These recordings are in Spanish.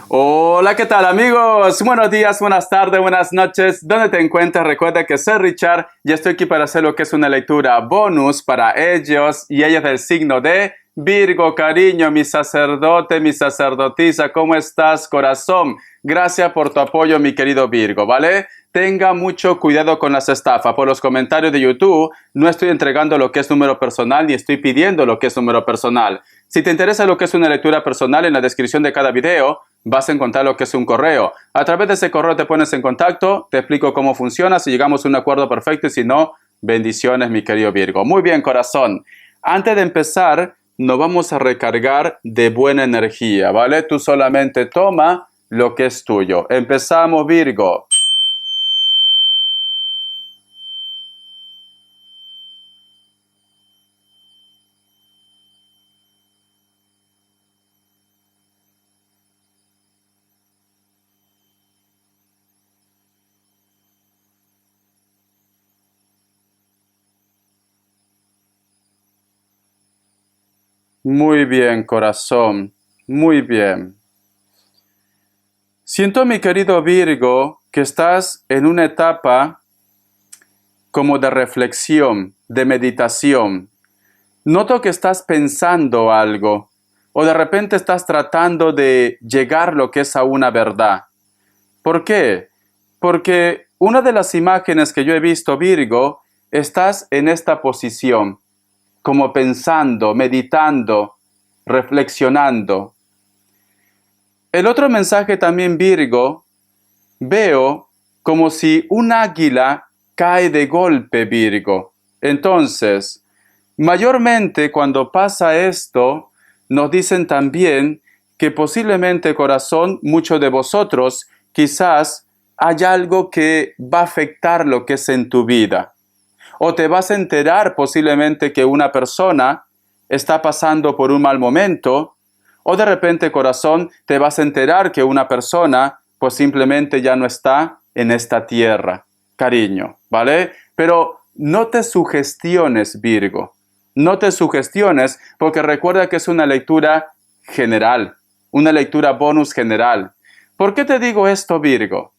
Hola, ¿qué tal amigos? Buenos días, buenas tardes, buenas noches. ¿Dónde te encuentras? Recuerda que soy Richard y estoy aquí para hacer lo que es una lectura bonus para ellos y ellas del signo de Virgo. Cariño, mi sacerdote, mi sacerdotisa, ¿cómo estás, corazón? Gracias por tu apoyo, mi querido Virgo, ¿vale? Tenga mucho cuidado con las estafas. Por los comentarios de YouTube, no estoy entregando lo que es número personal ni estoy pidiendo lo que es número personal. Si te interesa lo que es una lectura personal, en la descripción de cada video vas a encontrar lo que es un correo. A través de ese correo te pones en contacto, te explico cómo funciona, si llegamos a un acuerdo perfecto y si no, bendiciones, mi querido Virgo. Muy bien, corazón. Antes de empezar, nos vamos a recargar de buena energía, ¿vale? Tú solamente toma lo que es tuyo. Empezamos, Virgo. Muy bien, corazón. Muy bien. Siento, mi querido Virgo, que estás en una etapa como de reflexión, de meditación. Noto que estás pensando algo o de repente estás tratando de llegar lo que es a una verdad. ¿Por qué? Porque una de las imágenes que yo he visto, Virgo, estás en esta posición, como pensando, meditando, reflexionando. El otro mensaje también, Virgo, veo como si un águila cae de golpe, Virgo. Entonces, mayormente cuando pasa esto, nos dicen también que posiblemente, corazón, muchos de vosotros quizás hay algo que va a afectar lo que es en tu vida. O te vas a enterar posiblemente que una persona está pasando por un mal momento, o de repente, corazón, te vas a enterar que una persona pues simplemente ya no está en esta tierra, cariño, ¿vale? Pero no te sugestiones, Virgo. No te sugestiones porque recuerda que es una lectura general, una lectura bonus general. ¿Por qué te digo esto, Virgo?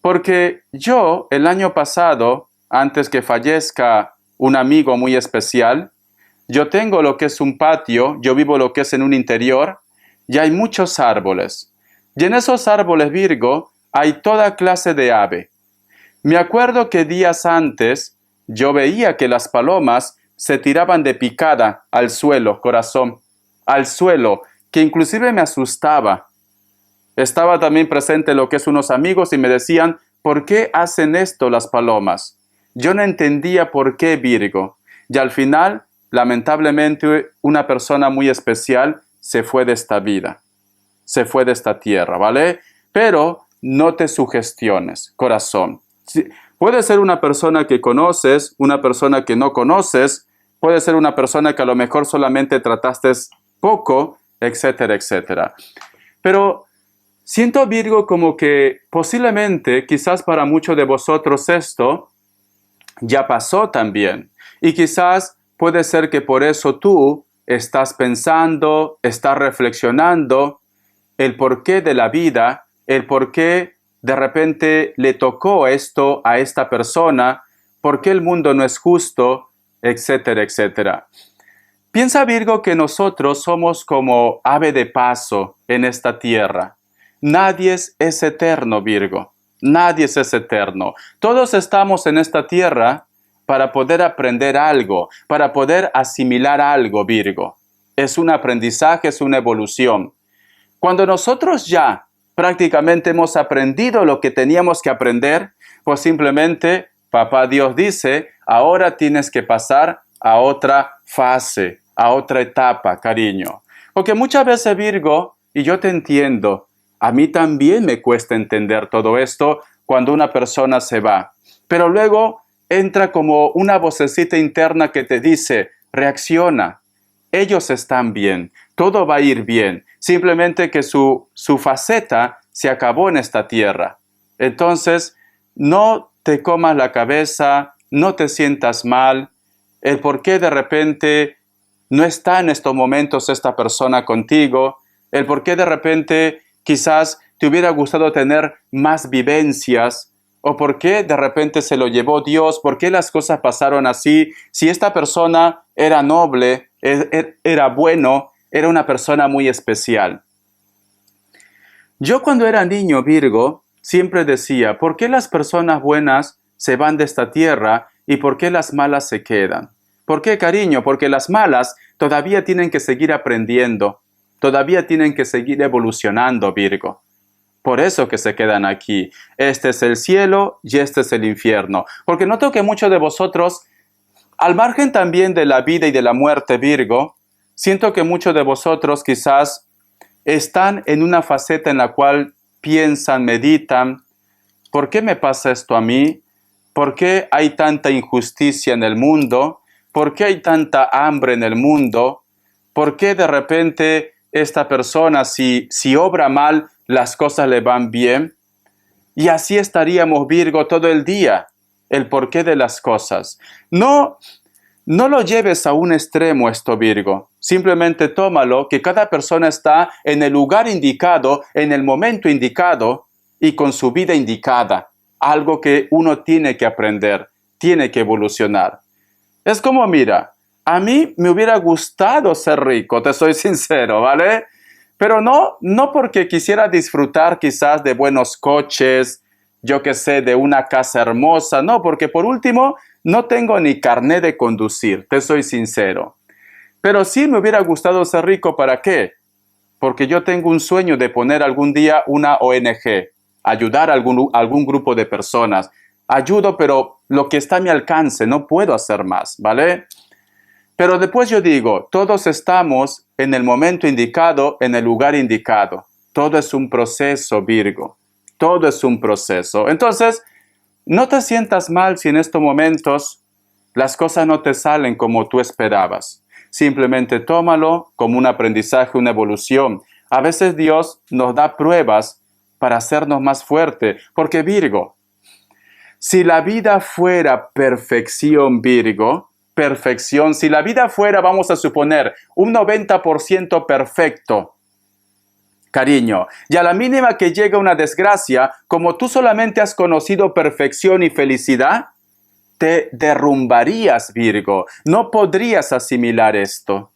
Porque yo el año pasado, antes que fallezca un amigo muy especial, yo tengo lo que es un patio, yo vivo lo que es en un interior, y hay muchos árboles. Y en esos árboles, Virgo, hay toda clase de ave. Me acuerdo que días antes yo veía que las palomas se tiraban de picada al suelo, corazón, al suelo, que inclusive me asustaba. Estaba también presente lo que es unos amigos y me decían, ¿por qué hacen esto las palomas? Yo no entendía por qué, Virgo. Y al final, lamentablemente, una persona muy especial se fue de esta vida, se fue de esta tierra, ¿vale? Pero no te sugestiones, corazón. Puede ser una persona que conoces, una persona que no conoces, puede ser una persona que a lo mejor solamente trataste poco, etcétera, etcétera. Pero siento, Virgo, como que posiblemente, quizás para muchos de vosotros esto ya pasó también. Y quizás puede ser que por eso tú estás pensando, estás reflexionando el porqué de la vida, el porqué de repente le tocó esto a esta persona, por qué el mundo no es justo, etcétera, etcétera. Piensa, Virgo, que nosotros somos como ave de paso en esta tierra. Nadie es eterno, Virgo. Nadie es eterno. Todos estamos en esta tierra para poder aprender algo, para poder asimilar algo, Virgo. Es un aprendizaje, es una evolución. Cuando nosotros ya prácticamente hemos aprendido lo que teníamos que aprender, pues simplemente Papá Dios dice, ahora tienes que pasar a otra fase, a otra etapa, cariño. Porque muchas veces, Virgo, y yo te entiendo, a mí también me cuesta entender todo esto cuando una persona se va. Pero luego entra como una vocecita interna que te dice, reacciona, ellos están bien, todo va a ir bien, simplemente que su faceta se acabó en esta tierra. Entonces, no te comas la cabeza, no te sientas mal, el por qué de repente no está en estos momentos esta persona contigo, el por qué de repente quizás te hubiera gustado tener más vivencias, o por qué de repente se lo llevó Dios, por qué las cosas pasaron así, si esta persona era noble, era bueno, era una persona muy especial. Yo cuando era niño, Virgo, siempre decía, ¿por qué las personas buenas se van de esta tierra y por qué las malas se quedan? ¿Por qué, cariño? Porque las malas todavía tienen que seguir aprendiendo, todavía tienen que seguir evolucionando, Virgo. Por eso que se quedan aquí. Este es el cielo y este es el infierno. Porque noto que muchos de vosotros, al margen también de la vida y de la muerte, Virgo, siento que muchos de vosotros quizás están en una faceta en la cual piensan, meditan, ¿por qué me pasa esto a mí? ¿Por qué hay tanta injusticia en el mundo? ¿Por qué hay tanta hambre en el mundo? ¿Por qué de repente esta persona, si obra mal, las cosas le van bien? Y así estaríamos, Virgo, todo el día, el porqué de las cosas. No lo lleves a un extremo esto, Virgo. Simplemente tómalo que cada persona está en el lugar indicado, en el momento indicado y con su vida indicada. Algo que uno tiene que aprender, tiene que evolucionar. Es como, mira, a mí me hubiera gustado ser rico, te soy sincero, ¿vale? Pero no porque quisiera disfrutar quizás de buenos coches, yo qué sé, de una casa hermosa, no, porque por último no tengo ni carné de conducir, te soy sincero. Pero sí me hubiera gustado ser rico, ¿para qué? Porque yo tengo un sueño de poner algún día una ONG, ayudar a algún grupo de personas. Ayudo, pero lo que está a mi alcance, no puedo hacer más, ¿vale? Pero después yo digo, todos estamos en el momento indicado, en el lugar indicado. Todo es un proceso, Virgo. Todo es un proceso. Entonces, no te sientas mal si en estos momentos las cosas no te salen como tú esperabas. Simplemente tómalo como un aprendizaje, una evolución. A veces Dios nos da pruebas para hacernos más fuerte. Porque, Virgo, si la vida fuera perfección, Virgo, perfección, si la vida fuera, vamos a suponer, un 90% perfecto, cariño, y a la mínima que llega una desgracia, como tú solamente has conocido perfección y felicidad, te derrumbarías, Virgo. No podrías asimilar esto.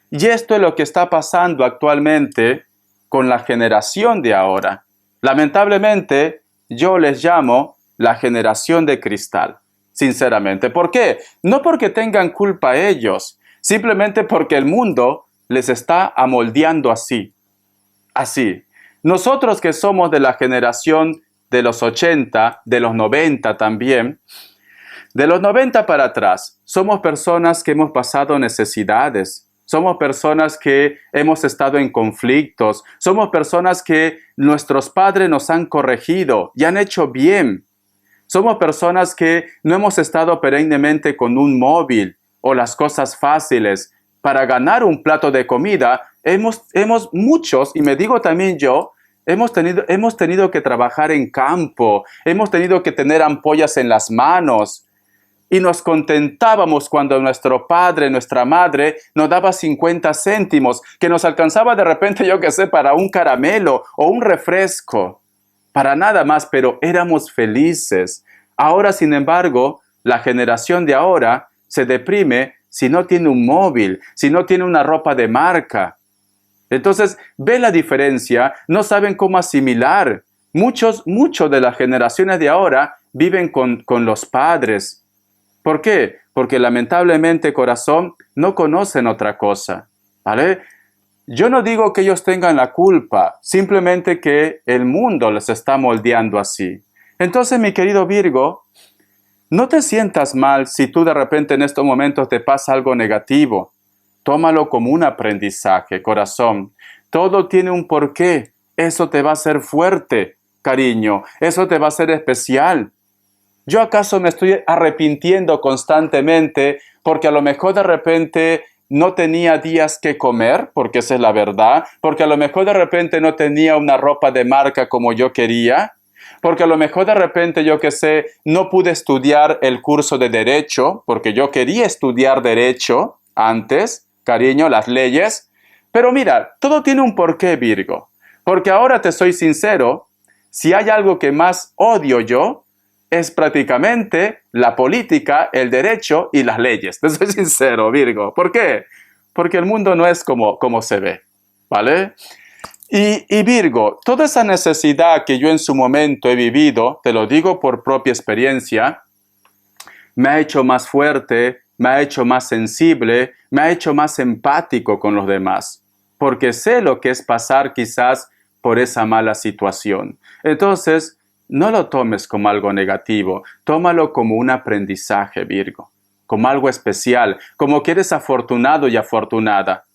Y esto es lo que está pasando actualmente con la generación de ahora. Lamentablemente, yo les llamo la generación de cristal, sinceramente. ¿Por qué? No porque tengan culpa ellos, simplemente porque el mundo les está amoldeando así. Así. Nosotros que somos de la generación de los 80, de los 90 también, de los 90 para atrás, somos personas que hemos pasado necesidades, somos personas que hemos estado en conflictos, somos personas que nuestros padres nos han corregido y han hecho bien. Somos personas que no hemos estado perennemente con un móvil o las cosas fáciles. Para ganar un plato de comida, hemos muchos, y me digo también yo, hemos tenido que trabajar en campo, hemos tenido que tener ampollas en las manos. Y nos contentábamos cuando nuestro padre, nuestra madre, nos daba 50 céntimos, que nos alcanzaba de repente, yo qué sé, para un caramelo o un refresco. Para nada más, pero éramos felices. Ahora, sin embargo, la generación de ahora se deprime si no tiene un móvil, si no tiene una ropa de marca. Entonces, ve la diferencia, no saben cómo asimilar. Muchos de las generaciones de ahora viven con los padres. ¿Por qué? Porque lamentablemente, corazón, no conocen otra cosa, ¿vale? Yo no digo que ellos tengan la culpa, simplemente que el mundo les está moldeando así. Entonces, mi querido Virgo, no te sientas mal si tú de repente en estos momentos te pasa algo negativo. Tómalo como un aprendizaje, corazón. Todo tiene un porqué. Eso te va a hacer fuerte, cariño. Eso te va a hacer especial. ¿Yo acaso me estoy arrepintiendo constantemente porque a lo mejor de repente no tenía días que comer? Porque esa es la verdad. Porque a lo mejor de repente no tenía una ropa de marca como yo quería. Porque a lo mejor de repente, yo qué sé, no pude estudiar el curso de Derecho, porque yo quería estudiar Derecho antes, cariño, las leyes. Pero mira, todo tiene un porqué, Virgo. Porque ahora te soy sincero, si hay algo que más odio yo, es prácticamente la política, el derecho y las leyes. Te soy sincero, Virgo. ¿Por qué? Porque el mundo no es como se ve, ¿vale? Y Virgo, toda esa necesidad que yo en su momento he vivido, te lo digo por propia experiencia, me ha hecho más fuerte, me ha hecho más sensible, me ha hecho más empático con los demás, porque sé lo que es pasar quizás por esa mala situación. Entonces, no lo tomes como algo negativo, tómalo como un aprendizaje, Virgo, como algo especial, como que eres afortunado y afortunada.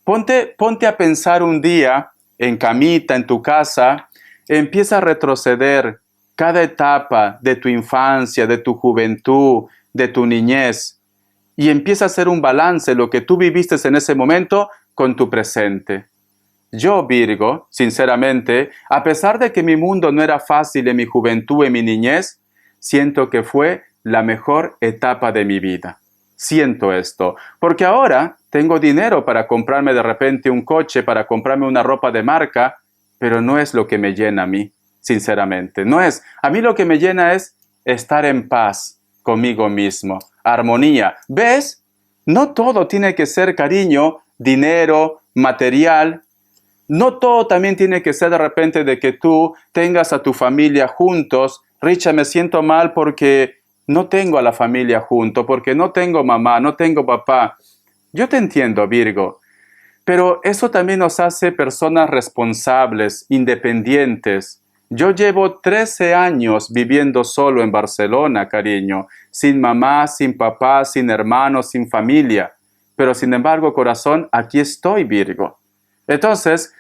Ponte a pensar un día en camita, en tu casa, empieza a retroceder cada etapa de tu infancia, de tu juventud, de tu niñez, y empieza a hacer un balance lo que tú viviste en ese momento con tu presente. Yo, Virgo, sinceramente, a pesar de que mi mundo no era fácil en mi juventud, en mi niñez, siento que fue la mejor etapa de mi vida. Siento esto, porque ahora tengo dinero para comprarme de repente un coche, para comprarme una ropa de marca, pero no es lo que me llena a mí, sinceramente. No es. A mí lo que me llena es estar en paz conmigo mismo, armonía. ¿Ves? No todo tiene que ser cariño, dinero, material. No todo también tiene que ser de repente de que tú tengas a tu familia juntos. Richard, me siento mal porque no tengo a la familia junto, porque no tengo mamá, no tengo papá. Yo te entiendo, Virgo, pero eso también nos hace personas responsables, independientes. Yo llevo 13 años viviendo solo en Barcelona, cariño, sin mamá, sin papá, sin hermanos, sin familia. Pero sin embargo, corazón, aquí estoy, Virgo. Entonces,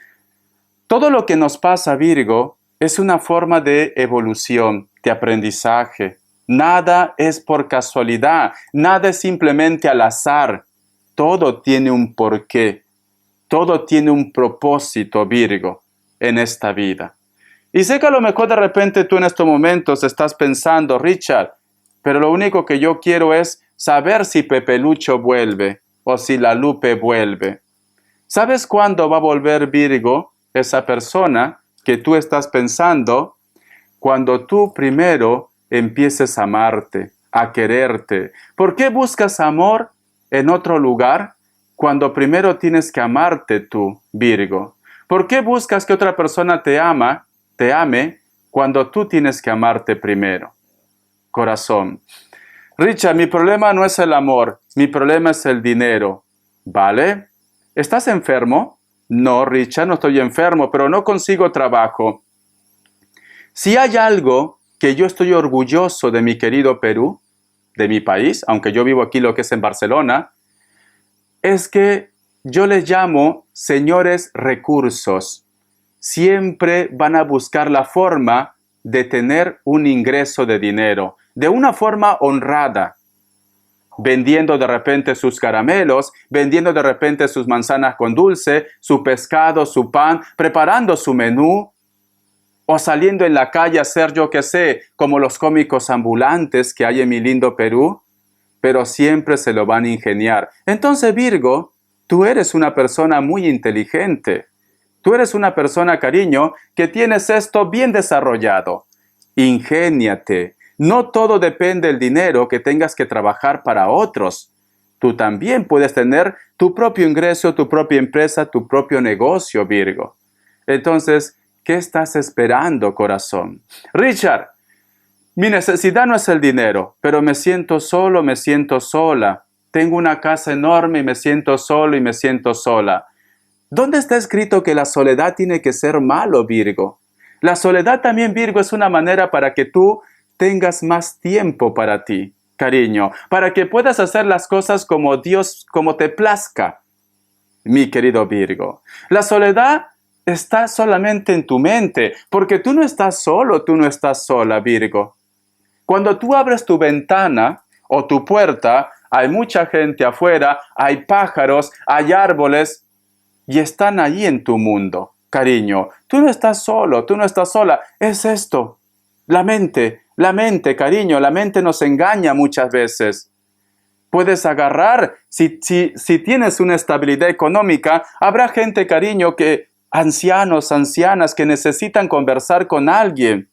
todo lo que nos pasa, Virgo, es una forma de evolución, de aprendizaje. Nada es por casualidad, nada es simplemente al azar. Todo tiene un porqué, todo tiene un propósito, Virgo, en esta vida. Y sé que a lo mejor de repente tú en estos momentos estás pensando, Richard, pero lo único que yo quiero es saber si Pepe Lucho vuelve o si la Lupe vuelve. ¿Sabes cuándo va a volver, Virgo, esa persona que tú estás pensando? Cuando tú primero empieces a amarte, a quererte. ¿Por qué buscas amor en otro lugar cuando primero tienes que amarte tú, Virgo? ¿Por qué buscas que otra persona te ame, cuando tú tienes que amarte primero? Corazón. Richard, mi problema no es el amor, mi problema es el dinero. ¿Vale? ¿Estás enfermo? No, Richard, no estoy enfermo, pero no consigo trabajo. Si hay algo que yo estoy orgulloso de mi querido Perú, de mi país, aunque yo vivo aquí lo que es en Barcelona, es que yo les llamo señores recursos. Siempre van a buscar la forma de tener un ingreso de dinero, de una forma honrada, vendiendo de repente sus caramelos, vendiendo de repente sus manzanas con dulce, su pescado, su pan, preparando su menú, o saliendo en la calle a hacer yo qué sé, como los cómicos ambulantes que hay en mi lindo Perú, pero siempre se lo van a ingeniar. Entonces, Virgo, tú eres una persona muy inteligente. Tú eres una persona, cariño, que tienes esto bien desarrollado. Ingéniate. No todo depende del dinero que tengas que trabajar para otros. Tú también puedes tener tu propio ingreso, tu propia empresa, tu propio negocio, Virgo. Entonces, ¿qué estás esperando, corazón? Richard, mi necesidad no es el dinero, pero me siento solo, me siento sola. Tengo una casa enorme y me siento solo y me siento sola. ¿Dónde está escrito que la soledad tiene que ser malo, Virgo? La soledad también, Virgo, es una manera para que tú tengas más tiempo para ti, cariño, para que puedas hacer las cosas como Dios, como te plazca, mi querido Virgo. La soledad está solamente en tu mente, porque tú no estás solo, tú no estás sola, Virgo. Cuando tú abres tu ventana o tu puerta, hay mucha gente afuera, hay pájaros, hay árboles, y están allí en tu mundo, cariño. Tú no estás solo, tú no estás sola. Es esto. La mente, cariño, la mente nos engaña muchas veces. Puedes agarrar, si tienes una estabilidad económica, habrá gente, cariño, que ancianos, ancianas que necesitan conversar con alguien.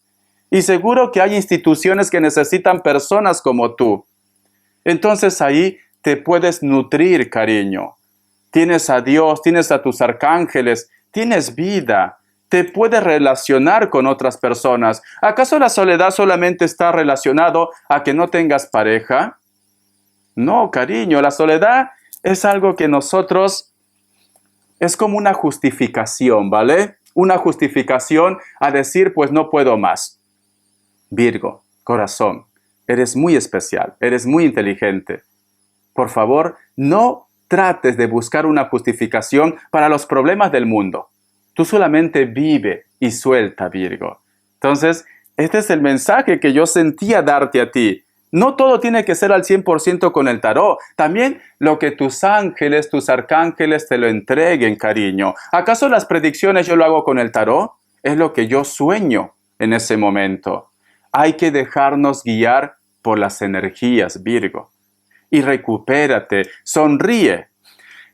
Y seguro que hay instituciones que necesitan personas como tú. Entonces ahí te puedes nutrir, cariño. Tienes a Dios, tienes a tus arcángeles, tienes vida. Te puedes relacionar con otras personas. ¿Acaso la soledad solamente está relacionado a que no tengas pareja? No, cariño, la soledad es algo que nosotros, es como una justificación, ¿vale? Una justificación a decir, pues no puedo más. Virgo, corazón, eres muy especial, eres muy inteligente. Por favor, no trates de buscar una justificación para los problemas del mundo. Tú solamente vive y suelta, Virgo. Entonces, este es el mensaje que yo sentía darte a ti. No todo tiene que ser al 100% con el tarot. También lo que tus ángeles, tus arcángeles te lo entreguen, cariño. ¿Acaso las predicciones yo lo hago con el tarot? Es lo que yo sueño en ese momento. Hay que dejarnos guiar por las energías, Virgo. Y recupérate, sonríe.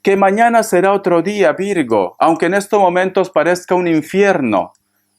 Que mañana será otro día, Virgo, aunque en estos momentos parezca un infierno.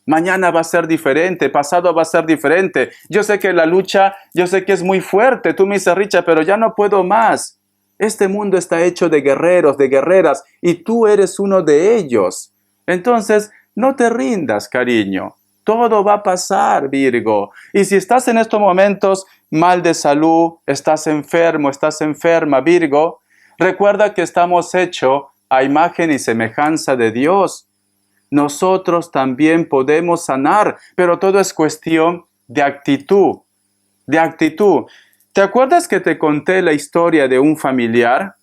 Mañana va a ser diferente, pasado va a ser diferente. Yo sé que la lucha, yo sé que es muy fuerte, tú me dices, Richard, pero ya no puedo más. Este mundo está hecho de guerreros, de guerreras, y tú eres uno de ellos. Entonces, no te rindas, cariño. Todo va a pasar, Virgo. Y si estás en estos momentos mal de salud, estás enfermo, estás enferma, Virgo, recuerda que estamos hechos a imagen y semejanza de Dios. Nosotros también podemos sanar, pero todo es cuestión de actitud, de actitud. ¿Te acuerdas que te conté la historia de un familiar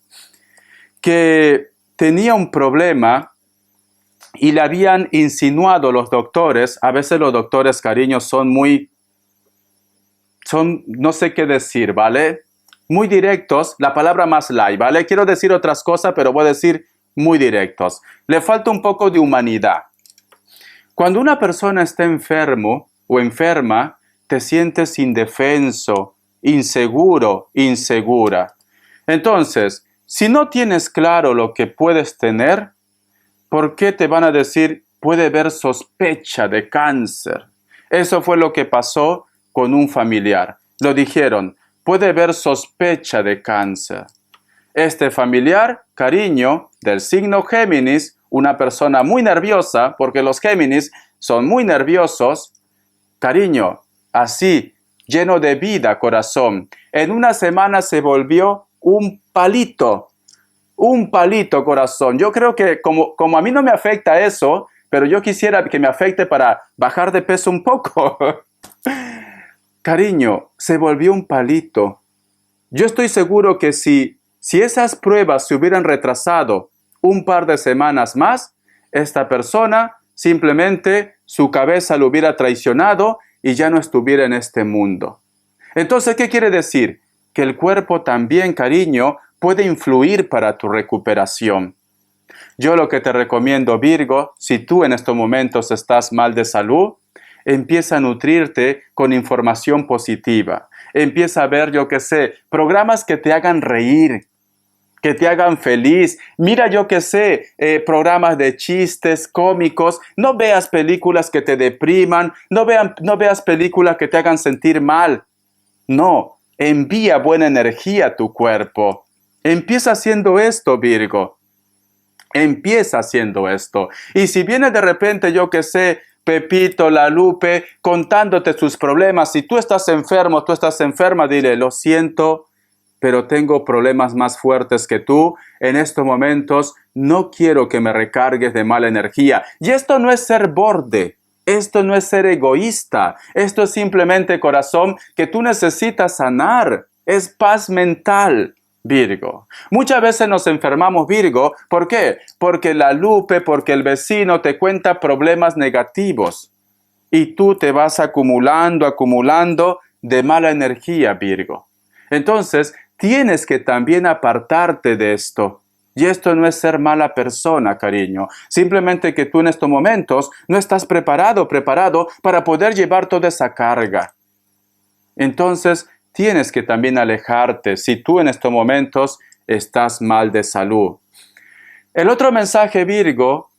que tenía un problema y le habían insinuado los doctores? A veces los doctores, cariño, no sé qué decir, ¿vale? Muy directos, la palabra más light, ¿vale? Quiero decir otras cosas, pero voy a decir muy directos. Le falta un poco de humanidad. Cuando una persona está enfermo o enferma, te sientes indefenso, inseguro, insegura. Entonces, si no tienes claro lo que puedes tener, ¿por qué te van a decir puede haber sospecha de cáncer? Eso fue lo que pasó con un familiar. Lo dijeron, puede haber sospecha de cáncer. Este familiar, cariño, del signo Géminis, una persona muy nerviosa, porque los Géminis son muy nerviosos, cariño, así, lleno de vida, corazón. En una semana se volvió un palito, corazón. Yo creo que como a mí no me afecta eso, pero yo quisiera que me afecte para bajar de peso un poco. Cariño, se volvió un palito. Yo estoy seguro que si esas pruebas se hubieran retrasado un par de semanas más, esta persona simplemente su cabeza lo hubiera traicionado y ya no estuviera en este mundo. Entonces, ¿qué quiere decir? Que el cuerpo también, cariño, puede influir para tu recuperación. Yo lo que te recomiendo, Virgo, si tú en estos momentos estás mal de salud, empieza a nutrirte con información positiva. Empieza a ver, yo qué sé, programas que te hagan reír, que te hagan feliz. Mira, yo qué sé, programas de chistes cómicos. No veas películas que te depriman, no veas películas que te hagan sentir mal. No, envía buena energía a tu cuerpo. Empieza haciendo esto, Virgo. Empieza haciendo esto. Y si viene de repente, yo qué sé, Pepito, la Lupe, contándote sus problemas, si tú estás enfermo, tú estás enferma, dile, lo siento, pero tengo problemas más fuertes que tú. En estos momentos no quiero que me recargues de mala energía. Y esto no es ser borde. Esto no es ser egoísta. Esto es simplemente, corazón, que tú necesitas sanar. Es paz mental, Virgo. Muchas veces nos enfermamos, Virgo. ¿Por qué? Porque la Lupe, porque el vecino te cuenta problemas negativos. Y tú te vas acumulando de mala energía, Virgo. Entonces, tienes que también apartarte de esto. Y esto no es ser mala persona, cariño. Simplemente que tú en estos momentos no estás preparado para poder llevar toda esa carga. Entonces, tienes que también alejarte si tú en estos momentos estás mal de salud. El otro mensaje, Virgo,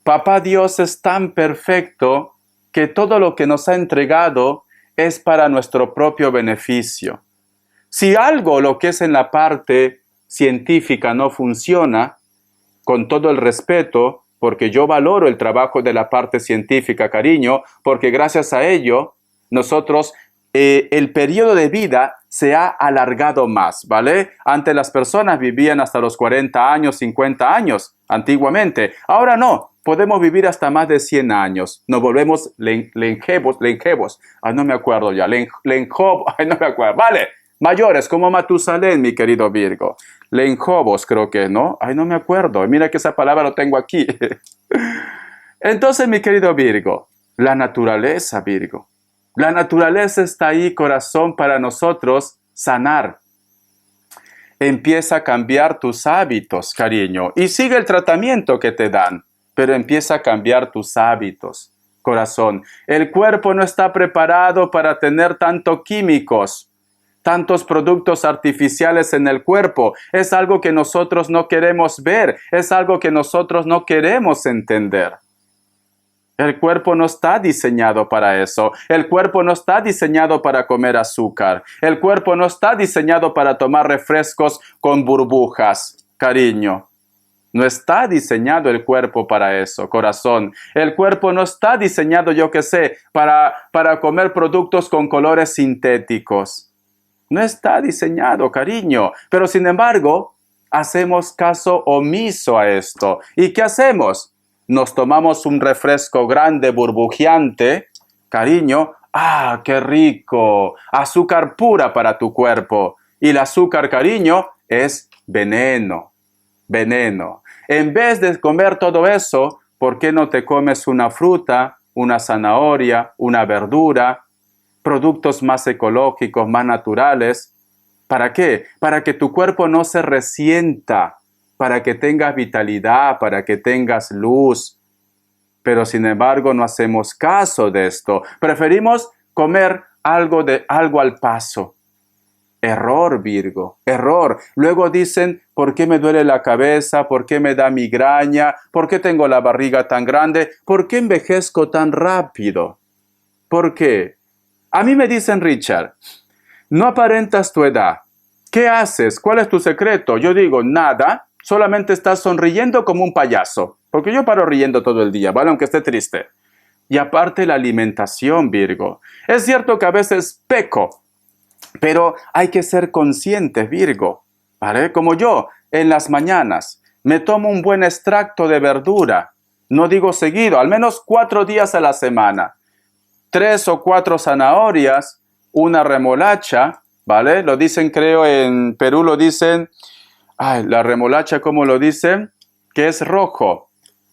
Papá Dios es tan perfecto que todo lo que nos ha entregado es para nuestro propio beneficio. Si algo, lo que es en la parte científica, no funciona, con todo el respeto, porque yo valoro el trabajo de la parte científica, cariño, porque gracias a ello, nosotros, el periodo de vida se ha alargado más, ¿vale? Antes las personas vivían hasta los 40 años, 50 años, antiguamente. Ahora no, podemos vivir hasta más de 100 años. Nos volvemos longevos. Ay, no me acuerdo ya. Ay, no me acuerdo. Vale, mayores, como Matusalén, mi querido Virgo. Lenjobos creo que, ¿no? Ay, no me acuerdo. Mira que esa palabra lo tengo aquí. Entonces, mi querido Virgo, la naturaleza, Virgo. La naturaleza está ahí, corazón, para nosotros sanar. Empieza a cambiar tus hábitos, cariño, y sigue el tratamiento que te dan, pero empieza a cambiar tus hábitos, corazón. El cuerpo no está preparado para tener tantos químicos, tantos productos artificiales en el cuerpo. Es algo que nosotros no queremos ver, es algo que nosotros no queremos entender. El cuerpo no está diseñado para eso. El cuerpo no está diseñado para comer azúcar. El cuerpo no está diseñado para tomar refrescos con burbujas, cariño. No está diseñado el cuerpo para eso, corazón. El cuerpo no está diseñado, yo qué sé, para comer productos con colores sintéticos. No está diseñado, cariño. Pero sin embargo, hacemos caso omiso a esto. ¿Y qué hacemos? Nos tomamos un refresco grande, burbujeante, cariño. ¡Ah, qué rico! Azúcar pura para tu cuerpo. Y el azúcar, cariño, es veneno. Veneno. En vez de comer todo eso, ¿por qué no te comes una fruta, una zanahoria, una verdura, productos más ecológicos, más naturales? ¿Para qué? Para que tu cuerpo no se resienta, para que tengas vitalidad, para que tengas luz. Pero sin embargo no hacemos caso de esto. Preferimos comer algo al paso. Error, Virgo, error. Luego dicen, ¿por qué me duele la cabeza? ¿Por qué me da migraña? ¿Por qué tengo la barriga tan grande? ¿Por qué envejezco tan rápido? ¿Por qué? A mí me dicen, Richard, no aparentas tu edad. ¿Qué haces? ¿Cuál es tu secreto? Yo digo, nada, solamente estás sonriendo como un payaso. Porque yo paro riendo todo el día, ¿vale? Aunque esté triste. Y aparte la alimentación, Virgo. Es cierto que a veces peco, pero hay que ser conscientes, Virgo, ¿vale? Como yo, en las mañanas, me tomo un buen extracto de verdura. No digo seguido, al menos 4 días a la semana. 3 o 4 zanahorias, una remolacha, ¿vale? Lo dicen, creo, en Perú lo dicen, la remolacha, ¿cómo lo dicen? Que es rojo.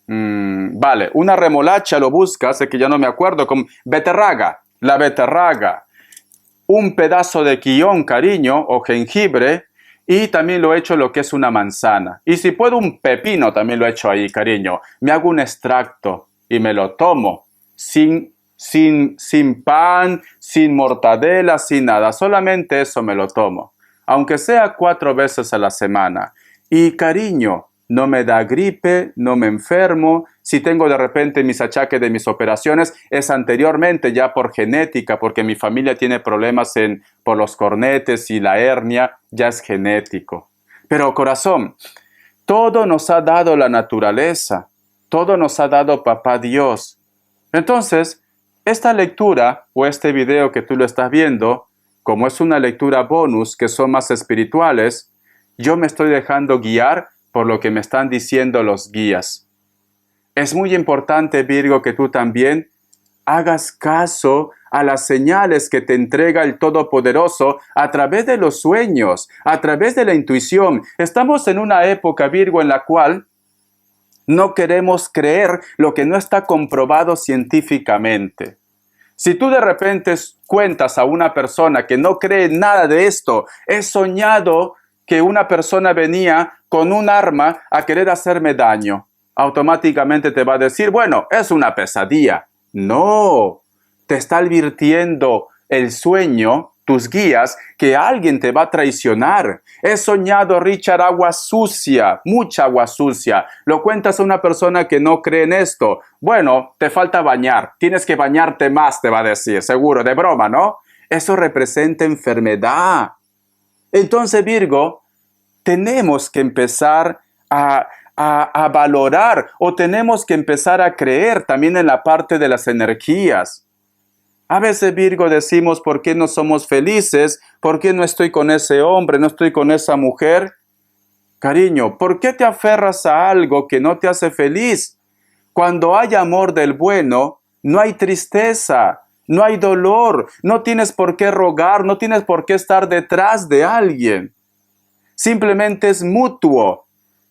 Vale, una remolacha lo buscas, es que ya no me acuerdo, con beterraga, la beterraga. Un pedazo de quillón, cariño, o jengibre, y también lo he hecho lo que es una manzana. Y si puedo un pepino, también lo he hecho ahí, cariño. Me hago un extracto y me lo tomo sin pan, sin mortadela, sin nada. Solamente eso me lo tomo. Aunque sea 4 veces a la semana. Y cariño, no me da gripe, no me enfermo. Si tengo de repente mis achaques de mis operaciones, es anteriormente ya por genética, porque mi familia tiene problemas por los cornetes y la hernia, ya es genético. Pero corazón, todo nos ha dado la naturaleza, todo nos ha dado Papá Dios. Entonces, esta lectura o este video que tú lo estás viendo, como es una lectura bonus que son más espirituales, yo me estoy dejando guiar por lo que me están diciendo los guías. Es muy importante, Virgo, que tú también hagas caso a las señales que te entrega el Todopoderoso a través de los sueños, a través de la intuición. Estamos en una época, Virgo, en la cual no queremos creer lo que no está comprobado científicamente. Si tú de repente cuentas a una persona que no cree nada de esto, he soñado que una persona venía con un arma a querer hacerme daño, automáticamente te va a decir, bueno, es una pesadilla. No, te está advirtiendo el sueño tus guías, que alguien te va a traicionar. He soñado, Richard, agua sucia, mucha agua sucia. Lo cuentas a una persona que no cree en esto. Bueno, te falta bañar. Tienes que bañarte más, te va a decir. Seguro, de broma, ¿no? Eso representa enfermedad. Entonces, Virgo, tenemos que empezar a valorar, o tenemos que empezar a creer también en la parte de las energías. A veces, Virgo, decimos, ¿por qué no somos felices? ¿Por qué no estoy con ese hombre? ¿No estoy con esa mujer? Cariño, ¿por qué te aferras a algo que no te hace feliz? Cuando hay amor del bueno, no hay tristeza, no hay dolor, no tienes por qué rogar, no tienes por qué estar detrás de alguien. Simplemente es mutuo.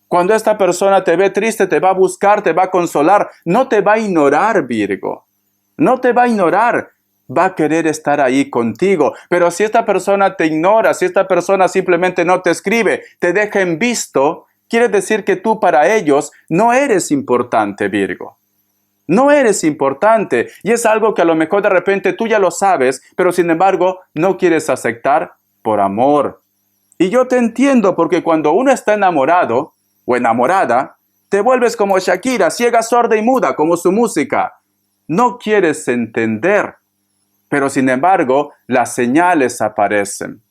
Cuando esta persona te ve triste, te va a buscar, te va a consolar, no te va a ignorar, Virgo. No te va a ignorar. Va a querer estar ahí contigo. Pero si esta persona te ignora, si esta persona simplemente no te escribe, te deja en visto, quiere decir que tú para ellos no eres importante, Virgo. No eres importante. Y es algo que a lo mejor de repente tú ya lo sabes, pero sin embargo no quieres aceptar por amor. Y yo te entiendo, porque cuando uno está enamorado o enamorada, te vuelves como Shakira, ciega, sorda y muda, como su música. No quieres entender. Pero sin embargo, las señales aparecen,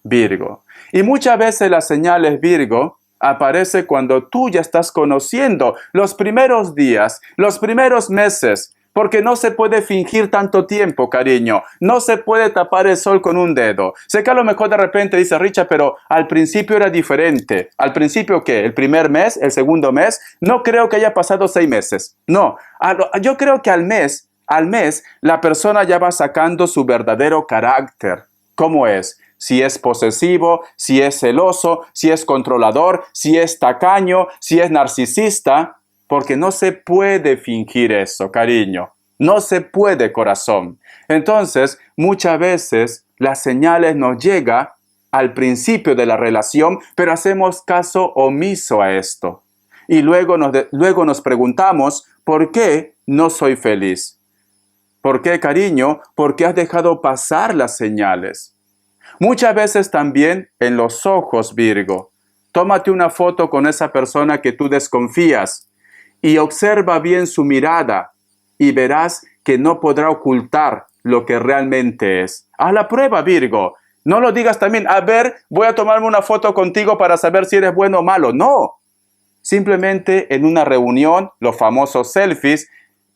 Virgo. Y muchas veces las señales, Virgo, aparecen cuando tú ya estás conociendo los primeros días, los primeros meses, porque no se puede fingir tanto tiempo, cariño. No se puede tapar el sol con un dedo. Sé que a lo mejor de repente dice Richard, pero al principio era diferente. ¿Al principio qué? ¿El primer mes? ¿El segundo mes? No creo que haya pasado 6 meses. No, yo creo que al mes, la persona ya va sacando su verdadero carácter. ¿Cómo es? Si es posesivo, si es celoso, si es controlador, si es tacaño, si es narcisista. Porque no se puede fingir eso, cariño. No se puede, corazón. Entonces, muchas veces las señales nos llegan al principio de la relación, pero hacemos caso omiso a esto. Y luego nos preguntamos, ¿por qué no soy feliz? ¿Por qué, cariño? Porque has dejado pasar las señales. Muchas veces también en los ojos, Virgo. Tómate una foto con esa persona que tú desconfías y observa bien su mirada y verás que no podrá ocultar lo que realmente es. Haz la prueba, Virgo. No lo digas también, a ver, voy a tomarme una foto contigo para saber si eres bueno o malo. No. Simplemente en una reunión, los famosos selfies,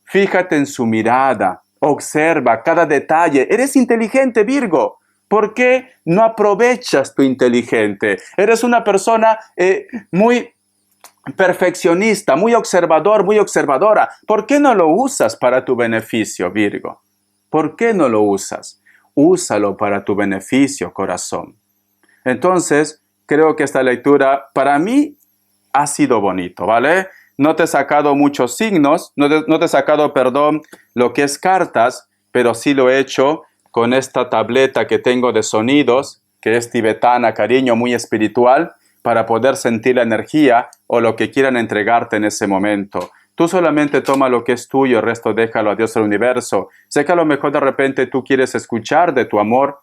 fíjate en su mirada. Observa cada detalle. Eres inteligente, Virgo. ¿Por qué no aprovechas tu inteligente? Eres una persona muy perfeccionista, muy observador, muy observadora. ¿Por qué no lo usas para tu beneficio, Virgo? ¿Por qué no lo usas? Úsalo para tu beneficio, corazón. Entonces, creo que esta lectura para mí ha sido bonito, ¿vale? No te he sacado muchos signos, no te he sacado, lo que es cartas, pero sí lo he hecho con esta tableta que tengo de sonidos, que es tibetana, cariño, muy espiritual, para poder sentir la energía o lo que quieran entregarte en ese momento. Tú solamente toma lo que es tuyo, el resto déjalo a Dios del universo. Sé que a lo mejor de repente tú quieres escuchar de tu amor,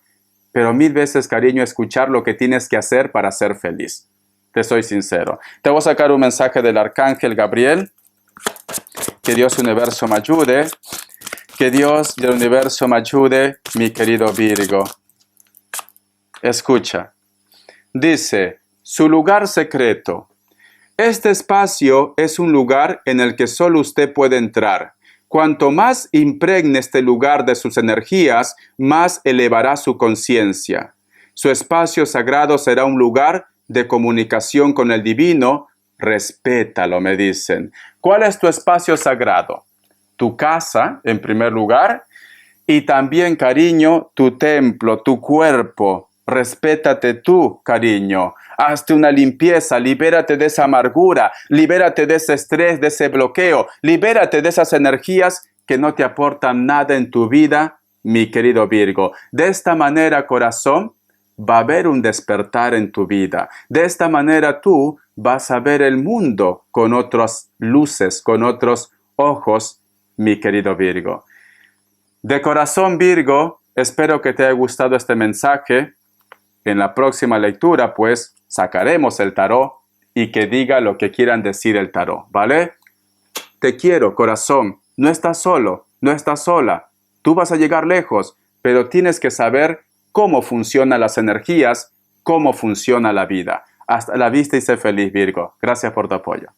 pero 1000 veces, cariño, escuchar lo que tienes que hacer para ser feliz. Te soy sincero. Te voy a sacar un mensaje del Arcángel Gabriel. Que Dios del universo me ayude. Que Dios del universo me ayude, mi querido Virgo. Escucha. Dice, su lugar secreto. Este espacio es un lugar en el que solo usted puede entrar. Cuanto más impregne este lugar de sus energías, más elevará su conciencia. Su espacio sagrado será un lugar de comunicación con el divino. Respétalo, me dicen. ¿Cuál es tu espacio sagrado? Tu casa, en primer lugar, y también, cariño, tu templo, tu cuerpo. Respétate tú, cariño. Hazte una limpieza, libérate de esa amargura, libérate de ese estrés, de ese bloqueo, libérate de esas energías que no te aportan nada en tu vida, mi querido Virgo. De esta manera, corazón, va a haber un despertar en tu vida. De esta manera tú vas a ver el mundo con otras luces, con otros ojos, mi querido Virgo. De corazón, Virgo, Espero que te haya gustado este mensaje. En la próxima lectura, pues, sacaremos el tarot y que diga lo que quieran decir el tarot, ¿vale? Te quiero, corazón. No estás solo, no estás sola. Tú vas a llegar lejos, pero tienes que saber cómo funcionan las energías, cómo funciona la vida. Hasta la vista y sé feliz, Virgo. Gracias por tu apoyo.